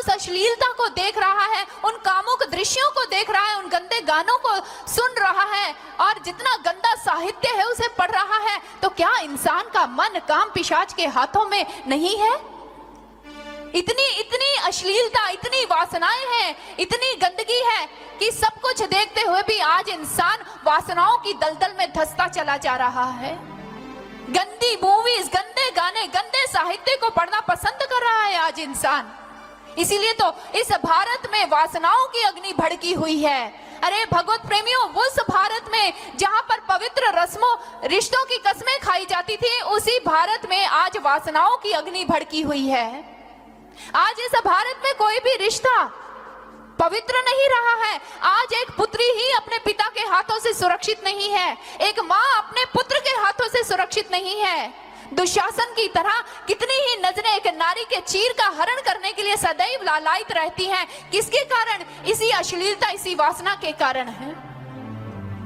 उस अश्लीलता को देख रहा है, उन कामुक दृश्यों को देख रहा है, उन गंदे गानों को सुन रहा है और जितना गंदा साहित्य है उसे पढ़ रहा है, तो क्या इंसान का मन काम पिशाच के हाथों में नहीं है? इतनी अश्लीलता, इतनी वासनाएं हैं, इतनी गंदगी है कि सब कुछ देखते हुए भी आज इंसान वासनाओं की दलदल में धंसता चला जा रहा है। गंदी मूवीज, गंदे गाने, गंदे साहित्य को पढ़ना पसंद कर रहा है आज इंसान। इसीलिए तो इस भारत में वासनाओं की अग्नि भड़की हुई है। अरे भगवत प्रेमियों, उस भारत में जहां पर पवित्र रस्मों, रिश्तों की कस्में खाई जाती थी, उसी भारत में आज वासनाओं की अग्नि भड़की हुई है। आज इस भारत में कोई भी रिश्ता पवित्र नहीं रहा है। आज एक पुत्री ही अपने पिता के हाथों से सुरक्षित नहीं है, एक माँ अपने पुत्र के हाथों से सुरक्षित नहीं है। दुशासन की तरह कितनी ही नजरें एक नारी के चीर का हरण करने के लिए सदैव लालायित रहती हैं। किसके कारण? इसी अश्लीलता, इसी वासना के कारण है।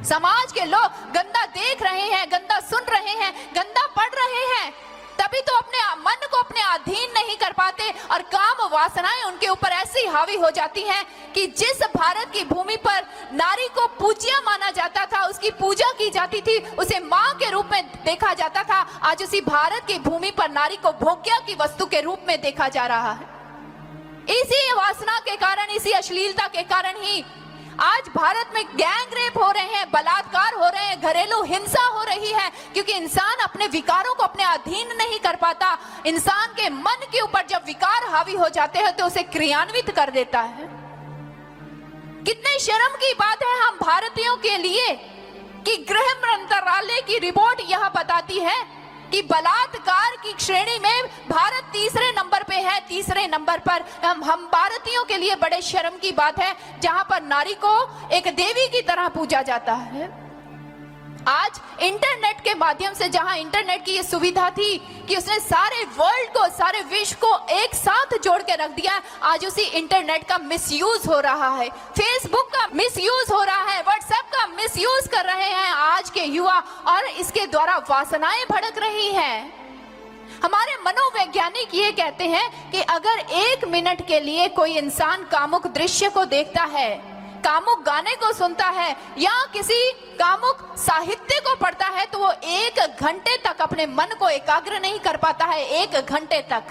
समाज के लोग गंदा देख रहे हैं, गंदा सुन रहे हैं, गंदा पढ़ रहे हैं, तभी तो अपने मन को अपने अधीन नहीं कर पाते और काम वासनाएं उनके ऊपर ऐसी हावी हो जाती हैं कि जिस भारत की भूमि पर नारी को पूज्य माना जाता था, उसकी पूजा की जाती थी, उसे मां के रूप में देखा जाता था, आज उसी भारत की भूमि पर नारी को भोग्य की वस्तु के रूप में देखा जा रहा है। इसी वासना के कारण, इसी अश्लीलता के कारण ही आज भारत में गैंग रेप हो रहे हैं, बलात्कार हो रहे हैं, घरेलू हिंसा हो रही है, क्योंकि इंसान अपने विकारों को अपने अधीन नहीं कर पाता। इंसान के मन के ऊपर जब विकार हावी हो जाते हैं तो उसे क्रियान्वित कर देता है। कितने शर्म की बात है हम भारतीयों के लिए कि गृह मंत्रालय की रिपोर्ट यह बताती है कि बलात्कार की श्रेणी में भारत तीसरे नंबर पे है। तीसरे नंबर पर हम भारतीयों के लिए बड़े शर्म की बात है, जहां पर नारी को एक देवी की तरह पूजा जाता है। आज इंटरनेट के माध्यम से, जहां इंटरनेट की ये सुविधा थी कि उसने सारे वर्ल्ड को, सारे विश्व को एक साथ जोड़ के रख दिया, आज उसी इंटरनेट का मिसयूज हो रहा है। फेसबुक का मिसयूज हो रहा है, व्हाट्सएप का मिसयूज कर रहे हैं आज के युवा और इसके द्वारा वासनाएं भड़क रही हैं। हमारे मनोवैज्ञानिक ये कहते हैं कि अगर 1 मिनट के लिए कोई इंसान कामुक दृश्य को देखता है, कामुक गाने को सुनता है या किसी कामुक साहित्य को पढ़ता है, तो वो 1 घंटे तक अपने मन को एकाग्र नहीं कर पाता है, 1 घंटे तक।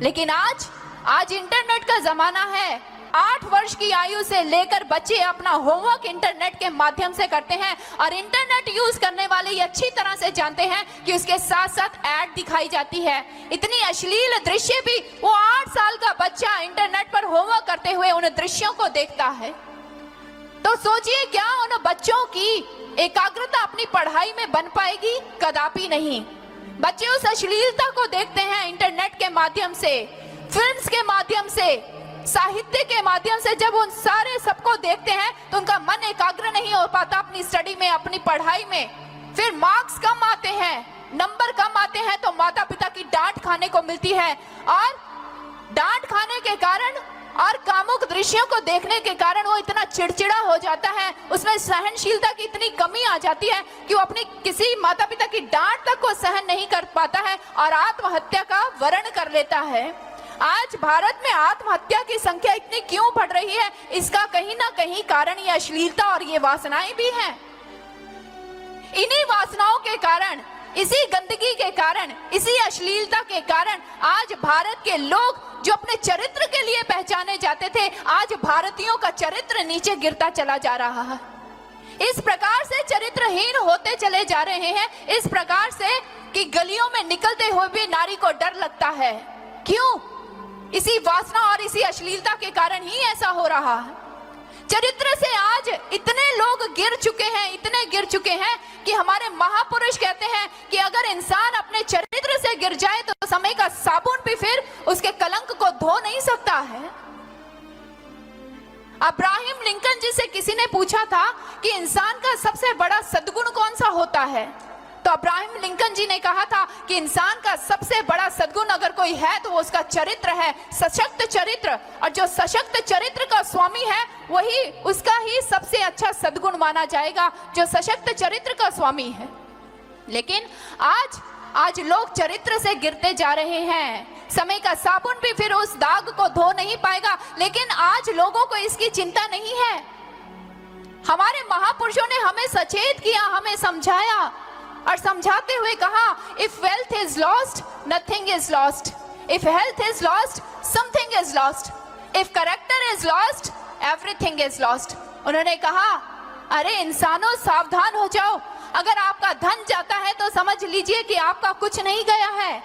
लेकिन आज इंटरनेट का जमाना है। 8 वर्ष की आयु से लेकर बच्चे अपना होमवर्क इंटरनेट के माध्यम से करते हैं और इंटरनेट यूज करने वाले ये अच्छी तरह से जानते हैं कि उसके साथ साथ ऐड दिखाई जाती है। इतनी अश्लील दृश्य भी वो 8 साल का बच्चा इंटरनेट पर होमवर्क करते हुए उन दृश्यों को देखता है। तो सोचिए, क्या उन बच्चों की एकाग्रता अपनी पढ़ाई में बन पाएगी? कदापि नहीं। बच्चे उस अश्लीलता को देखते हैं इंटरनेट के माध्यम से, फिल्म्स के माध्यम से, साहित्य के माध्यम से। जब उन सारे सबको देखते हैं तो उनका मन एकाग्र नहीं हो पाता अपनी स्टडी में, अपनी पढ़ाई में। फिर मार्क्स कम आते हैं, नंबर कम आते हैं, तो माता पिता की डांट खाने को मिलती है और डांट खाने के कारण और कामुक दृश्यों को देखने के कारण वो इतना चिड़चिड़ा हो जाता है, उसमें सहनशीलता की इतनी कमी आ जाती है कि वो अपनी किसी माता पिता की डांट तक को सहन नहीं कर पाता है और आत्महत्या का वर्ण कर लेता है। आज भारत में आत्महत्या की संख्या इतनी क्यों बढ़ रही है? इसका कहीं ना कहीं कारण ये अश्लीलता और ये वासनाएं भी हैं। इन्हीं वासनाओं के कारण, इसी गंदगी के कारण, इसी अश्लीलता के कारण आज भारत के लोग जो अपने चरित्र के लिए पहचाने जाते थे, आज भारतीयों का चरित्र नीचे गिरता चला जा रहा है। इस प्रकार से चरित्रहीन होते चले जा रहे हैं, इस प्रकार से कि गलियों में निकलते हुए भी नारी को डर लगता है। क्यों? इसी वासना और इसी अश्लीलता के कारण ही ऐसा हो रहा है। चरित्र से आज इतने लोग गिर चुके हैं, इतने गिर चुके हैं कि हमारे महापुरुष कहते हैं कि अगर इंसान अपने चरित्र से गिर जाए तो समय का साबुन भी फिर उसके कलंक को धो नहीं सकता है। अब्राहम लिंकन जी से किसी ने पूछा था कि इंसान का सबसे बड़ा सद्गुण कौन सा होता है, तो अब्राहम लिंकन जी ने कहा था कि इंसान का सबसे बड़ा सद्गुण अगर कोई है तो वो उसका चरित्र है, सशक्त चरित्र। और जो सशक्त चरित्र का स्वामी है वही उसका ही सबसे अच्छा सद्गुण माना जाएगा, जो सशक्त चरित्र का स्वामी है। लेकिन आज लोग चरित्र से गिरते जा रहे हैं, समय का साबुन भी फिर उस दाग को धो नहीं पाएगा। लेकिन आज लोगों को इसकी चिंता नहीं है। हमारे महापुरुषों ने हमें सचेत किया, हमें समझाया और समझाते हुए कहा, if wealth is lost nothing is lost, if health is lost something is lost, if character is lost everything is lost. उन्होंने कहा, अरे इंसानों सावधान हो जाओ, अगर आपका धन जाता है तो समझ लीजिए कि आपका कुछ नहीं गया है।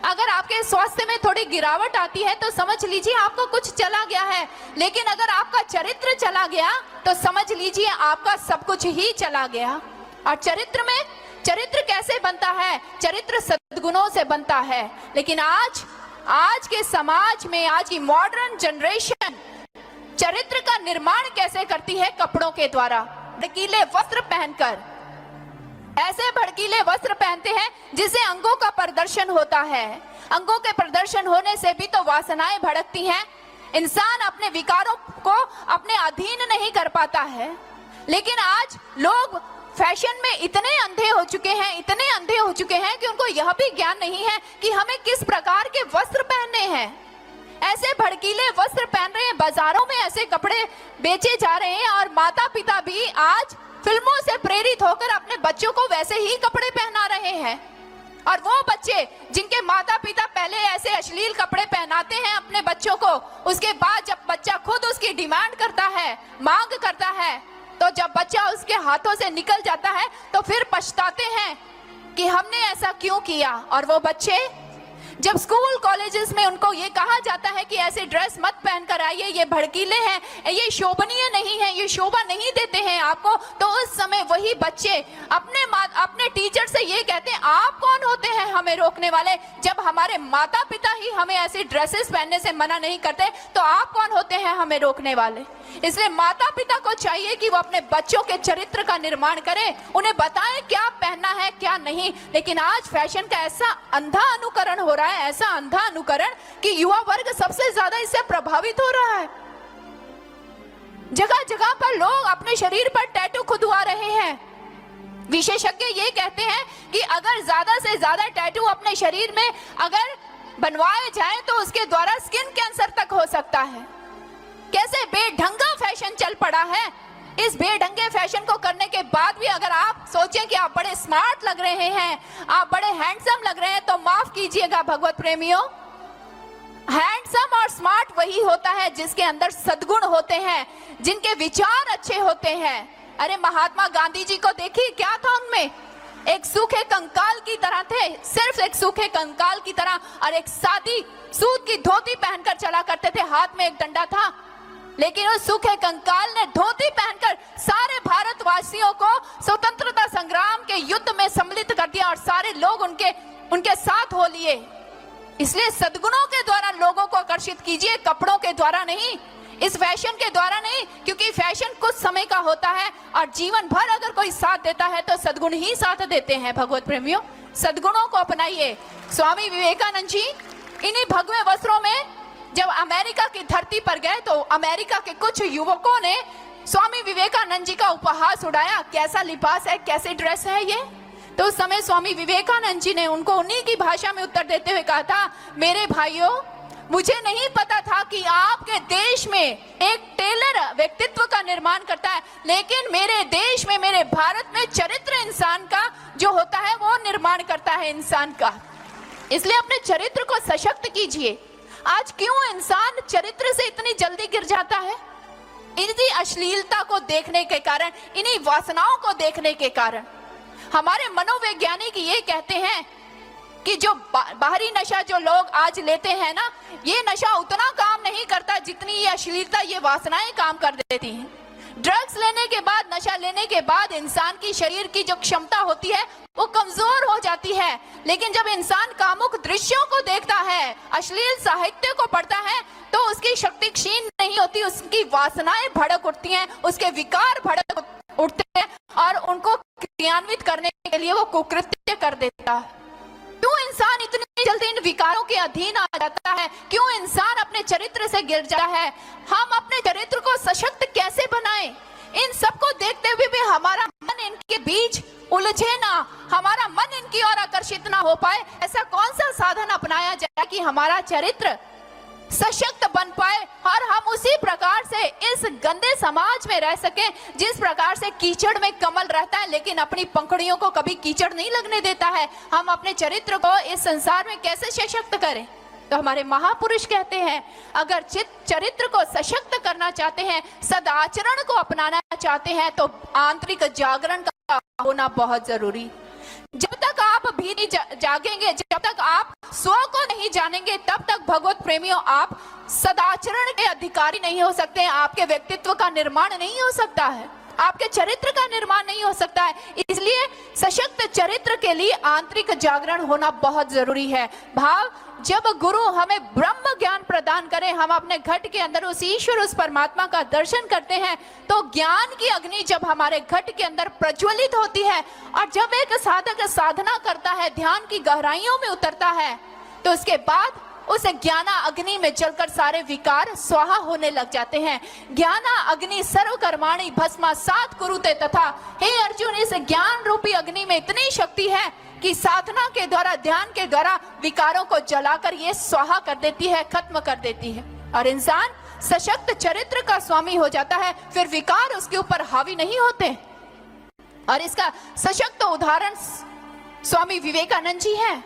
अगर आपके स्वास्थ्य में थोड़ी गिरावट आती है तो समझ लीजिए आपका कुछ चला गया है। लेकिन अगर आपका चरित्र चला गया तो समझ लीजिए आपका सब कुछ ही चला गया। और चरित्र कैसे बनता है? चरित्र सद्गुणों से बनता है। लेकिन आज के समाज में, आज की मॉडर्न जनरेशन चरित्र का निर्माण कैसे करती है? कपड़ों के द्वारा, भड़कीले वस्त्र पहनकर। ऐसे भड़कीले वस्त्र पहनते हैं जिससे अंगों का प्रदर्शन होता है। अंगों के प्रदर्शन होने से भी तो वासनाएं भड़कती हैं। इंसान अपने विकारों को अपने अधीन नहीं कर पाता है। लेकिन आज लोग फैशन में इतने अंधे हो चुके हैं कि उनको यह भी ज्ञान नहीं है कि हमें किस प्रकार के वस्त्र पहनने हैं। ऐसे भड़कीले वस्त्र पहन रहे हैं, बाजारों में ऐसे कपड़े बेचे जा रहे हैं और माता पिता भी आज फिल्मों से प्रेरित होकर अपने बच्चों को वैसे ही कपड़े पहना रहे हैं। और वो बच्चे जिनके माता पिता पहले ऐसे अश्लील कपड़े पहनाते हैं अपने बच्चों को, उसके बाद जब बच्चा खुद उसकी डिमांड करता है, मांग करता है, तो जब बच्चा उसके हाथों से निकल जाता है तो फिर पछताते हैं कि हमने ऐसा क्यों किया। और वो बच्चे जब स्कूल कॉलेजेस में उनको ये कहा जाता है कि ऐसे ड्रेस मत पहनकर आइए, ये भड़कीले हैं, ये शोभनीय नहीं है, ये शोभा नहीं देते हैं आपको, तो उस समय वही बच्चे अपने टीचर से ये कहते हैं, आप कौन होते हैं हमें रोकने वाले? जब हमारे माता पिता ही हमें ऐसी ड्रेसेस पहनने से मना नहीं करते तो आप कौन होते हैं हमें रोकने वाले? इसलिए माता पिता को चाहिए कि वो अपने बच्चों के चरित्र का निर्माण करें, उन्हें बताएं क्या पहनना है क्या नहीं। लेकिन आज फैशन का ऐसा अंधा अनुकरण हो रहा है, ऐसा अंधा अनुकरण कि युवा वर्ग सबसे ज्यादा इससे प्रभावित हो रहा है। जगह जगह पर लोग अपने शरीर पर टैटू खुदवा रहे हैं। विशेषज्ञ ये कहते हैं कि अगर ज्यादा से ज्यादा टैटू अपने शरीर में अगर बनवाए जाए तो उसके द्वारा स्किन कैंसर तक हो सकता है। कैसे बेढंगा फैशन चल पड़ा है। इस बेढंगे फैशन को करने के बाद भी अगर आप सोचें कि आप बड़े स्मार्ट लग रहे हैं, आप बड़े हैंडसम लग रहे हैं, तो माफ कीजिएगा भगवत प्रेमियों, हैंडसम और स्मार्ट वही होता है जिसके अंदर सद्गुण होते हैं, जिनके विचार अच्छे होते हैं। अरे महात्मा गांधी जी को देखिए, क्या था उनमें? एक सूखे कंकाल की तरह थे, सिर्फ एक सूखे कंकाल की तरह, और एक सादी सूत की धोती पहनकर चला करते थे, हाथ में एक डंडा था। लेकिन उस सूखे कंकाल ने धोती पहनकर सारे भारतवासियों को स्वतंत्रता संग्राम के युद्ध में सम्मिलित कर दिया और सारे लोग उनके साथ हो लिए। इसलिए सद्गुणों के द्वारा लोगों को आकर्षित कीजिए, कपड़ों के द्वारा नहीं, इस फैशन के द्वारा नहीं, क्योंकि फैशन कुछ समय का होता है और जीवन भर अगर कोई साथ देता है तो सद्गुण ही साथ देते हैं। भगवत प्रेमियों, सद्गुणों को अपनाइए। स्वामी विवेकानंद जी इन्हीं भगवे वस्त्रों में जब अमेरिका की धरती पर गए तो अमेरिका के कुछ युवकों ने स्वामी विवेकानंद जी का उपहास उड़ाया, कैसा लिबास है, कैसे ड्रेस है ये। तो उस समय स्वामी विवेकानंद जी ने उनको उन्हीं की भाषा में उत्तर देते हुए कहा था, मेरे भाइयों, मुझे नहीं पता था कि आपके देश में एक टेलर व्यक्तित्व का निर्माण करता है, लेकिन मेरे देश में, मेरे भारत में चरित्र इंसान का जो होता है वो निर्माण करता है इंसान का। इसलिए अपने चरित्र को सशक्त कीजिए। आज क्यों इंसान चरित्र से इतनी जल्दी गिर जाता है? इन्हीं अश्लीलता को देखने के कारण, इन्हीं वासनाओं को देखने के कारण। हमारे मनोवैज्ञानिक ये कहते हैं कि जो बाहरी नशा जो लोग आज लेते हैं ना, ये नशा उतना काम नहीं करता जितनी ये अश्लीलता, ये वासनाएं काम कर देती हैं। ड्रग्स लेने के बाद, नशा लेने के बाद इंसान की शरीर की जो क्षमता होती है वो कमजोर हो जाती है। लेकिन जब इंसान कामुक दृश्यों को देखता है, अश्लील साहित्य को पढ़ता है, तो उसकी शक्ति क्षीण नहीं होती, उसकी वासनाएं भड़क उठती हैं, उसके विकार भड़क उठते हैं और उनको क्रियान्वित करने के लिए वो कुकृत्य कर देता है। क्यों इंसान इतनी जल्दी इन विकारों के अधीन आ जाता है? क्यों इंसान अपने चरित्र से गिर जाता है? हम अपने चरित्र को सशक्त कैसे बनाएं? इन सबको देखते हुए भी हमारा मन इनके बीच उलझे ना, हमारा मन इनकी ओर आकर्षित ना हो पाए, ऐसा कौन सा साधन अपनाया जाए कि हमारा चरित्र सशक्त बन पाए और हम उसी प्रकार से इस गंदे समाज में रह सके जिस प्रकार से कीचड़ में कमल रहता है लेकिन अपनी पंखुड़ियों को कभी कीचड़ नहीं लगने देता है। हम अपने चरित्र को इस संसार में कैसे सशक्त करें? तो हमारे महापुरुष कहते हैं, अगर चरित्र को सशक्त करना चाहते हैं, सदाचरण को अपनाना चाहते हैं, तो आंतरिक जागरण का होना बहुत जरूरी। जब तक आप भी नहीं जागेंगे, जब तक आप स्व को नहीं जानेंगे, तब तक भगवत प्रेमियों आप सदाचरण के अधिकारी नहीं हो सकते। आपके व्यक्तित्व का निर्माण नहीं हो सकता है, आपके चरित्र का निर्माण नहीं हो सकता है। इसलिए सशक्त चरित्र के लिए आंतरिक जागरण होना बहुत जरूरी है। भाव, जब गुरु हमें ब्रह्म ज्ञान प्रदान करें, हम अपने घट के अंदर उस ईश्वर, उस परमात्मा का दर्शन करते हैं, तो ज्ञान की अग्नि जब हमारे घट के अंदर प्रज्वलित होती है और जब एक साधक साधना करता है, ध्यान की गहराइयों में उतरता है, तो उसके बाद उस ज्ञाना अग्नि में जलकर सारे विकार स्वाहा होने लग जाते हैं। ज्ञाना अग्नि सर्व कर्माणि भस्मासात् कुरुते तथा। हे अर्जुन, इस ज्ञान रूपी अग्नि में इतनी शक्ति है कि साधना के द्वारा, ध्यान के द्वारा विकारों को जलाकर ये स्वाहा कर देती है, खत्म कर देती है, और इंसान सशक्त चरित्र का स्वामी हो जाता है। फिर विकार उसके ऊपर हावी नहीं होते। और इसका सशक्त उदाहरण स्वामी विवेकानंद जी हैं।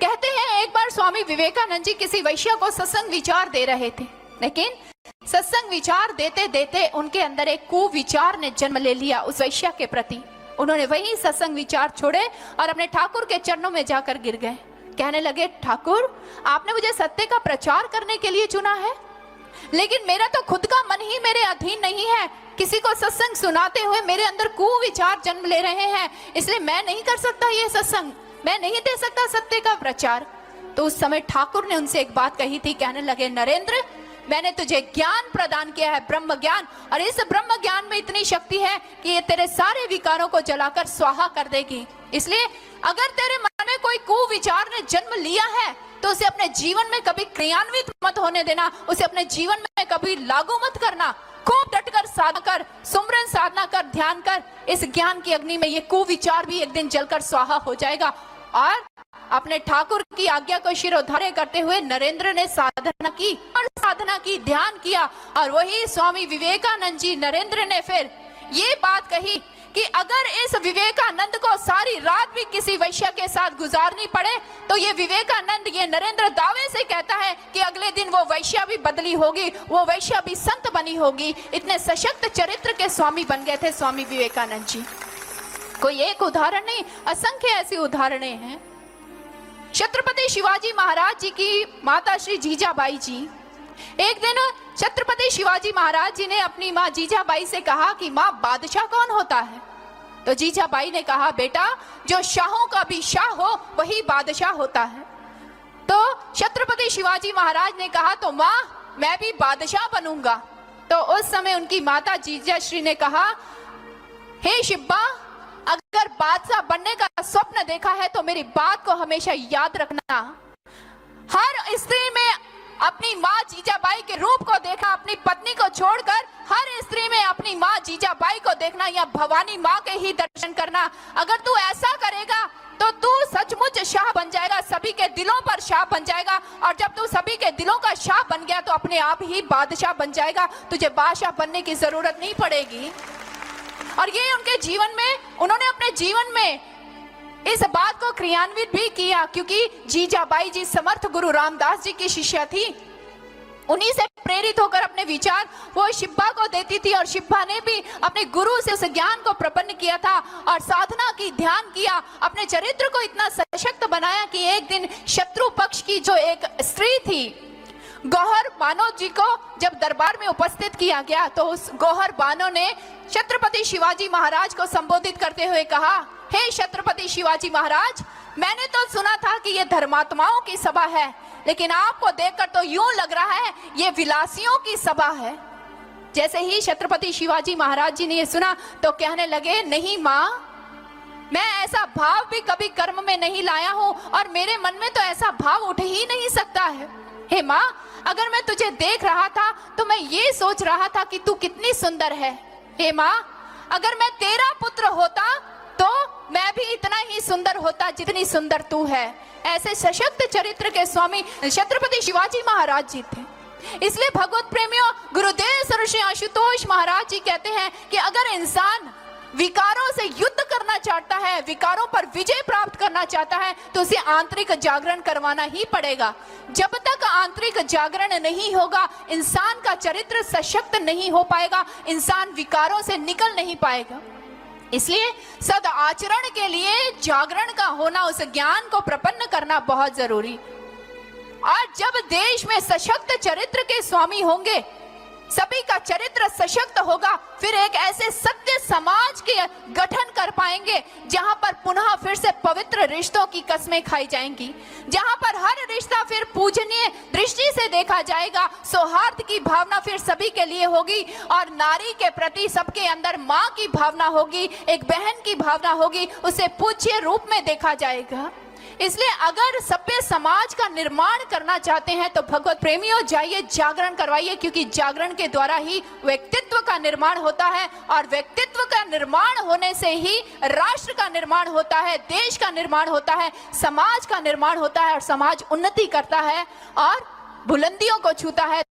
कहते हैं, एक बार स्वामी विवेकानंद जी किसी वैश्य को सत्संग विचार दे रहे थे, लेकिन सत्संग विचार देते देते उनके अंदर एक कुविचार ने जन्म ले लिया उस वैश्य के प्रति। उन्होंने वही सत्संग विचार छोड़े और अपने ठाकुर के चरणों में जाकर गिर गए। कहने लगे, ठाकुर, आपने मुझे सत्य का प्रचार करने के लिए चुना है, लेकिन मेरा तो खुद का मन ही मेरे अधीन नहीं है। किसी को सत्संग सुनाते हुए मेरे अंदर कुविचार जन्म ले रहे हैं, इसलिए मैं नहीं कर सकता ये सत्संग, मैं नहीं दे सकता सत्य का प्रचार। तो उस समय ठाकुर ने उनसे एक बात कही थी। कहने लगे, नरेंद्र, मैंने तुझे ज्ञान प्रदान किया है, ब्रह्म ज्ञान, और इस ब्रह्म ज्ञान में इतनी शक्ति है कि ये तेरे सारे विकारों को जलाकर स्वाहा कर देगी। इसलिए अगर तेरे मन में कोई कुविचार ने जन्म लिया है तो उसे अपने जीवन में कभी क्रियान्वित मत होने देना, उसे अपने जीवन में कभी लागू मत करना। खूब डटकर साधना कर, सुमरन साधना कर, ध्यान कर। इस ज्ञान की अग्नि में ये कुविचार भी एक दिन जलकर स्वाहा हो जाएगा। और अपने ठाकुर की आज्ञा को शिरोधार्य करते हुए नरेंद्र ने साधना की और साधना की, ध्यान किया, और वही स्वामी विवेकानंद जी, नरेंद्र ने फिर ये बात कही कि अगर इस विवेकानंद को सारी रात भी किसी वैश्य के साथ गुजारनी पड़े, तो ये विवेकानंद, ये नरेंद्र दावे से कहता है कि अगले दिन वो वैश्य भी बदली होगी, वो वैश्य भी संत बनी होगी। इतने सशक्त चरित्र के स्वामी बन गए थे स्वामी विवेकानंद जी। कोई एक उदाहरण नहीं, असंख्य ऐसी उदाहरणें हैं। छत्रपति शिवाजी महाराज जी की माता श्री जीजाबाई जी, एक दिन छत्रपति शिवाजी महाराज जी ने अपनी माँ जीजाबाई से कहा कि माँ, बादशाह कौन होता है? तो जीजाबाई ने कहा, बेटा, जो शाहों का भी शाह हो वही बादशाह होता है। तो छत्रपति शिवाजी महाराज ने कहा, तो माँ, मैं भी बादशाह बनूंगा। तो उस समय उनकी माता जीजाश्री ने कहा, हे शिब्बा, अगर बादशाह बनने का स्वप्न देखा है तो मेरी बात को हमेशा याद रखना। हर स्त्री में अपनी माँ जीजाबाई के रूप को देखना, अपनी पत्नी को छोड़कर हर स्त्री में अपनी माँ जीजाबाई को देखना, या भवानी माँ के ही दर्शन करना। अगर तू ऐसा करेगा तो तू सचमुच शाह बन जाएगा, सभी के दिलों पर शाह बन जाएगा, और जब तू सभी के दिलों का शाह बन गया तो अपने आप ही बादशाह बन जाएगा, तुझे बादशाह बनने की जरूरत नहीं पड़ेगी। और ये उनके जीवन में, उन्होंने अपने जीवन में इस बात को क्रियान्वित भी किया, क्योंकि जीजाबाई जी समर्थ गुरु रामदास जी की शिष्या थी। उन्हीं से प्रेरित होकर अपने विचार वो शिब्बा को देती थी, और शिब्बा ने भी अपने गुरु से उस ज्ञान को प्रपन्न किया था और साधना की, ध्यान किया, अपने चरित्र को इतना सशक्त बनाया कि एक दिन शत्रु पक्ष की जो एक स्त्री थी, गौहर बानो जी को जब दरबार में उपस्थित किया गया, तो उस गौहर बानो ने छत्रपति शिवाजी महाराज को संबोधित करते हुए कहा, हे छत्रपति शिवाजी महाराज, मैंने तो सुना था कि ये धर्मात्माओं की सभा है, लेकिन आपको देखकर तो यूं लग रहा है ये विलासियों की सभा है। जैसे ही छत्रपति शिवाजी महाराज जी ने ये सुना तो कहने लगे, नहीं माँ, मैं ऐसा भाव भी कभी कर्म में नहीं लाया हूं, और मेरे मन में तो ऐसा भाव उठ ही नहीं सकता है। हे माँ, अगर मैं तुझे देख रहा था तो मैं ये सोच रहा था कि तू कितनी सुंदर है। हे माँ, अगर मैं तेरा पुत्र होता तो मैं भी इतना ही सुंदर होता जितनी सुंदर तू है। ऐसे सशक्त चरित्र के स्वामी छत्रपति शिवाजी महाराज जी थे। इसलिए भगवत प्रेमियों, गुरुदेव श्री आशुतोष महाराज जी कहते हैं कि अगर इंसान विकारों से युद्ध करना चाहता है, विकारों पर विजय प्राप्त करना चाहता है, तो उसे आंतरिक जागरण करवाना ही पड़ेगा। जब तक आंतरिक जागरण नहीं होगा, इंसान का चरित्र सशक्त नहीं हो पाएगा, इंसान विकारों से निकल नहीं पाएगा। इसलिए सद आचरण के लिए जागरण का होना, उस ज्ञान को प्रपन्न करना बहुत जरूरी। और जब देश में सशक्त चरित्र के स्वामी होंगे, सभी का चरित्र सशक्त होगा, फिर एक ऐसे सत्य समाज के गठन कर पाएंगे जहां पर पुनः फिर से पवित्र रिश्तों की कस्में खाई जाएंगी, जहां पर हर रिश्ता फिर पूजनीय दृष्टि से देखा जाएगा, सौहार्द की भावना फिर सभी के लिए होगी और नारी के प्रति सबके अंदर माँ की भावना होगी, एक बहन की भावना होगी, उसे पूज्य रूप में देखा जाएगा। इसलिए अगर सभ्य समाज का निर्माण करना चाहते हैं तो भगवत प्रेमियों जाइए, जागरण करवाइए, क्योंकि जागरण के द्वारा ही व्यक्तित्व का निर्माण होता है और व्यक्तित्व का निर्माण होने से ही राष्ट्र का निर्माण होता है, देश का निर्माण होता है, समाज का निर्माण होता है और समाज उन्नति करता है और बुलंदियों को छूता है।